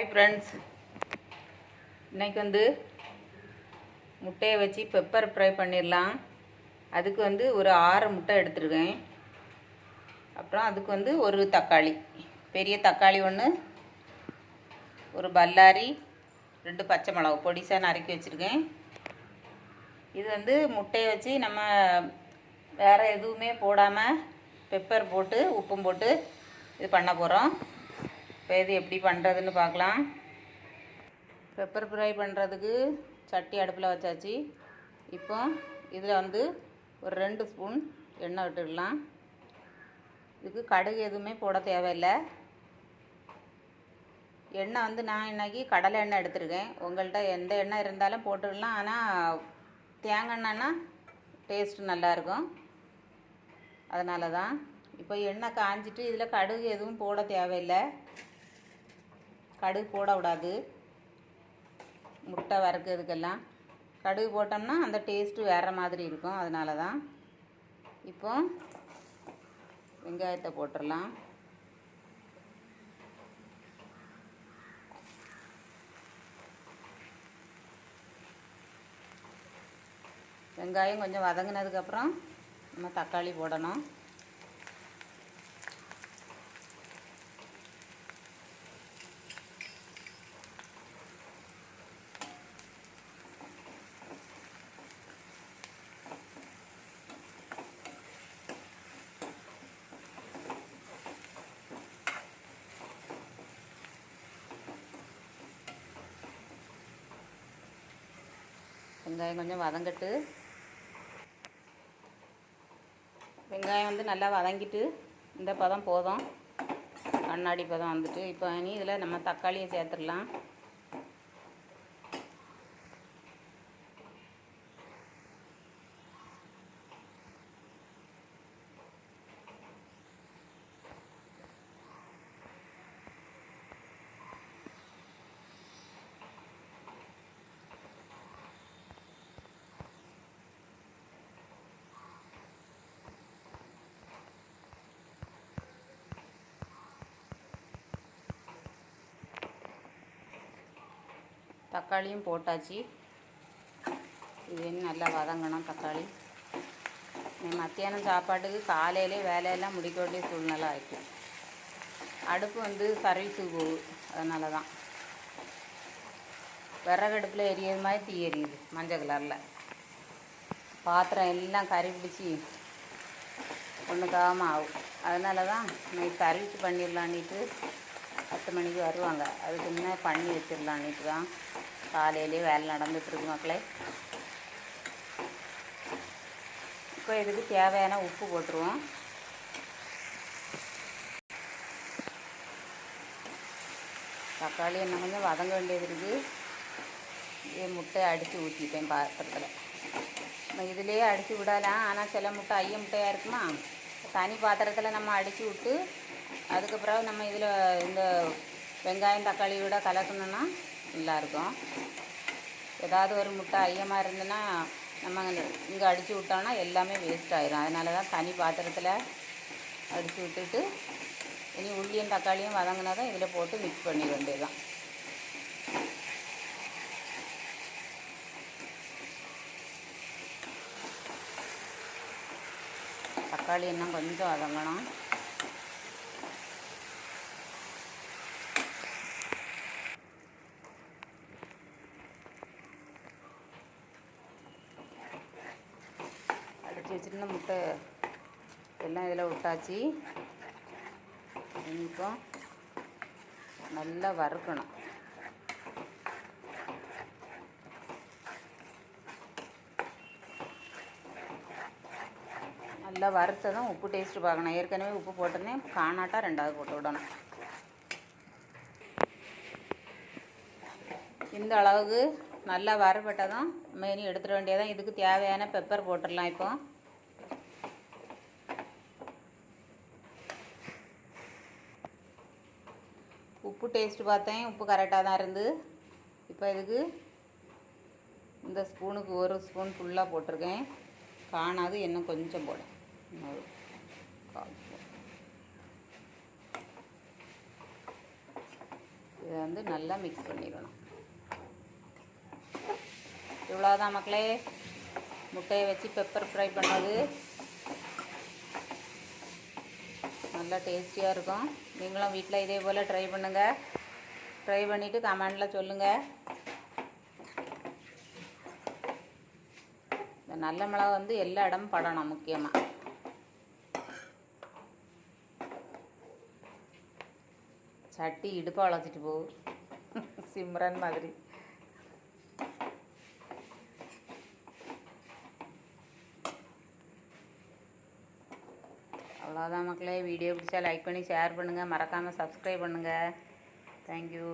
Hi friends, இன்றைக்கி முட்டையை வச்சு பெப்பர் ஃப்ரை பண்ணிடலாம். அதுக்கு ஒரு 6 முட்டை எடுத்துருக்கேன். அப்புறம் அதுக்கு ஒரு தக்காளி, பெரிய தக்காளி ஒன்று, ஒரு பல்லாரி, 2 பச்சை மிளகு பொடிசாக நறுக்கி வச்சுருக்கேன். இது முட்டையை வச்சு நம்ம வேறு எதுவுமே போடாமல் பெப்பர் போட்டு உப்பும் போட்டு இது பண்ண போகிறோம். இப்போ இது எப்படி பண்ணுறதுன்னு பார்க்கலாம். பெப்பர் ஃப்ரை பண்ணுறதுக்கு சட்டி அடுப்பில் வச்சாச்சு. இப்போ இதில் ஒரு 2 ஸ்பூன் எண்ணெய் விட்டுடலாம். இதுக்கு கடுகு எதுவுமே போட தேவையில்லை. எண்ணெய் நான் இன்றைக்கி கடலை எண்ணெய் எடுத்துருக்கேன். உங்கள்கிட்ட எந்த எண்ணெய் இருந்தாலும் போட்டுடலாம். ஆனால் தேங்காய் எண்ணெய்னா டேஸ்ட்டு நல்லாயிருக்கும், அதனால தான். இப்போ எண்ணெய் காஞ்சிட்டு இதில் கடுகு எதுவும் போட தேவையில்லை. கடுகு போட விடாது. முட்டை வறுக்கிறதுக்கெல்லாம் கடுகு போட்டோம்னா அந்த டேஸ்ட்டு வேறு மாதிரி இருக்கும், அதனால தான். இப்போ வெங்காயத்தை போட்டுடலாம். வெங்காயம் கொஞ்சம் வதங்கினதுக்கப்புறம் நம்ம தக்காளி போடணும். வெங்காயம் கொஞ்சம் வதங்கிட்டு, வெங்காயம் நல்லா வதங்கிட்டு இந்த பதம் போதும், கண்ணாடி பதம் வந்துட்டு. இப்போ இதில் நம்ம தக்காளியை சேர்த்துடலாம். தக்காளியும் போட்டாச்சு. இது நல்லா வதங்கணும் தக்காளி. மத்தியானம் சாப்பாட்டுக்கு காலையிலே வேலையெல்லாம் முடிக்க வேண்டிய சூழ்நிலை ஆகிட்டு. அடுப்பு சர்வீஸுக்கு போகுது, அதனால தான். விறகடுப்பில் எரியிறது மாதிரி தீ எரியுது, மஞ்சள் கலரில். பாத்திரம் எல்லாம் கறி பிடிச்சி ஒன்றுக்காமல் ஆகும். அதனால தான் இன்னைக்கு சர்வீஸ் பண்ணிடலான்ட்டு 10 மணிக்கு வருவாங்க. அதுக்கு முன்னே பண்ணி வச்சிடலான்ட்டு தான் காலையிலே வேலை நடந்துகிட்ருக்கு மக்களே. இப்போ இதுக்கு தேவையான உப்பு போட்டுருவோம். தக்காளி என்ன கொஞ்சம் வதங்க வேண்டியது இருக்குது. முட்டையை அடித்து ஊற்றிட்டேன் பாத்திரத்தில். நம்ம இதிலேயே அடித்து விடலாம். ஆனால் சில முட்டை ஐய முட்டையாக இருக்குமா, தனி பாத்திரத்தில் நம்ம அடித்து விட்டு அதுக்கப்புறம் நம்ம இதில் இந்த வெங்காயம் தக்காளியோட கலக்கணுன்னா நல்லாயிருக்கும். ஏதாவது ஒரு முட்டை ஐயமாக இருந்ததுன்னா நம்ம இங்கே அடித்து விட்டோம்னா எல்லாமே வேஸ்ட் ஆகிடும். அதனால தான் தனி பாத்திரத்தில் அடித்து விட்டுட்டு உள்ளியும் தக்காளியும் வதங்கினா தான் இதில் போட்டு மிக்ஸ் பண்ணி வேண்டியதுதான். தக்காளி இன்னும் கொஞ்சம் வதங்கணும். அடித்து வச்சுருந்த முட்டை எல்லாம் இதில் விட்டாச்சு. இப்போ நல்லா வறுக்கணும். நல்லா வறுத்ததும் உப்பு டேஸ்ட்டு பார்க்கணும். ஏற்கனவே உப்பு போட்டோன்னே காணாட்டா 2வது போட்டு விடணும். இந்த அளவுக்கு நல்லா வறுபட்டதும் மெனி எடுத்துட வேண்டியதான். இதுக்கு தேவையான பெப்பர் போட்டுடலாம். இப்போ உப்பு டேஸ்ட்டு பார்த்தேன், உப்பு கரெக்டாக தான் இருந்து. இப்போ இதுக்கு இந்த ஸ்பூனுக்கு 1 ஸ்பூன் ஃபுல்லாக போட்டிருக்கேன். காணாது, இன்னும் கொஞ்சம் போடும். இதை வந்து நல்லா மிக்ஸ் பண்ணிடணும். இவ்வளோதான் மக்களே, முட்டையை வச்சு பெப்பர் ஃப்ரை பண்ணது. நல்லா டேஸ்டியாக இருக்கும். நீங்களும் வீட்டில் இதே போல் ட்ரை பண்ணுங்கள். ட்ரை பண்ணிவிட்டு கமெண்டில் சொல்லுங்கள். இந்த நல்ல மிளகா வந்து எல்லா இடமும் படணும் முக்கியமாக. சட்டி இடுப்பாக வளச்சிட்டு போகும் சிம்ரன் மாதிரி. அவ்வளோதான் மக்களே. வீடியோ பிடிச்சா லைக் பண்ணி ஷேர் பண்ணுங்கள். மறக்காமல் சப்ஸ்கிரைப் பண்ணுங்கள். தேங்க்யூ.